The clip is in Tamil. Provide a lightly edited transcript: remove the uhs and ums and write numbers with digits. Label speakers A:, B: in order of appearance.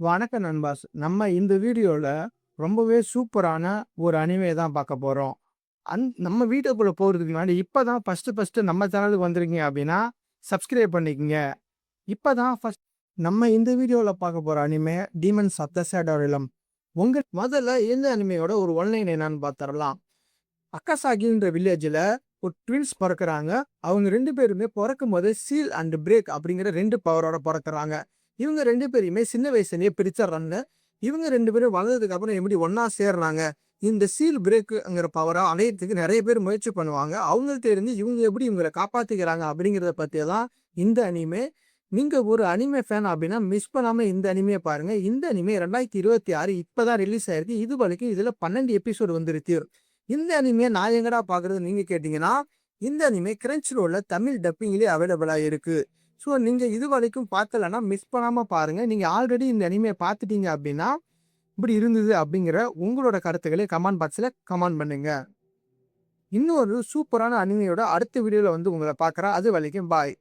A: வணக்கம் நண்பாஸ். நம்ம இந்த வீடியோல ரொம்பவே சூப்பரான ஒரு அனிமே தான் பார்க்க போறோம். நம்ம வீடியோக்குள்ள போறதுக்கு முன்னாடி இப்பதான் ஃபர்ஸ்ட் நம்ம சேனலுக்கு வந்திருக்கீங்க அப்படின்னா, சப்ஸ்கிரைப் பண்ணிக்கங்க. இப்பதான் ஃபர்ஸ்ட் நம்ம இந்த வீடியோல பார்க்க போற anime demons of the shadow realm. முதல்ல இந்த அனிமையோட ஒரு ஒன்லைன் என்னன்னு பார்த்துரலாம். அக்காசாகின்ற வில்லேஜ்ல ஒரு ட்வின்ஸ் பொறக்குறாங்க. அவங்க 2 பேருமே பொறக்கும்போது சீல் அண்ட் பிரேக் அப்படிங்கிற 2 பவரோட பொறக்குறாங்க. இவங்க 2 பேரையுமே சின்ன வயசுலயே பிரிச்சர்றாங்க. இவங்க 2 பேரும் வளர்ந்ததுக்கு அப்புறம் எப்படி ஒண்ணா சேர்றாங்க? இந்த சீல் பிரேக்குங்கிற பவர அடையறதுக்கு நெறைய பேர் முயற்சி பண்ணுவாங்க. அவங்கள்ட்ட இருந்து இவங்க எப்படி இவங்கள காப்பாத்திக்கிறாங்க அப்படிங்கிறத பத்தி தான் இந்த அனிமே. நீங்க ஒரு அனிமே ஃபேன் அப்படின்னா மிஸ் பண்ணாம இந்த அனிமைய பாருங்க. இந்த அனிமே 2026 இப்பதான் ரிலீஸ் ஆயிருக்கு. இதுவரைக்கும் இதுல 12 எபிசோடு வந்துருச்சு. இந்த அனிமைய நான் எங்கடா பார்க்குறது நீங்க கேட்டீங்கன்னா, இந்த அனிமே Crunchyrollல தமிழ் டப்பிங்லயே அவைலபிளா இருக்கு. ஸோ நீங்க இதுவரைக்கும் பார்க்கலன்னா மிஸ் பண்ணாம பாருங்க. நீங்க ஆல்ரெடி இந்த அனிமைய பார்த்துட்டீங்க அப்படின்னா, இப்படி இருந்தது அப்படிங்கிற உங்களோட கருத்துக்களை கமெண்ட் பாக்ஸ்ல கமெண்ட் பண்ணுங்க. இன்னொரு சூப்பரான அனிமையோட அடுத்த வீடியோல வந்து உங்கள பார்க்குறேன். அது வரைக்கும் பாய்.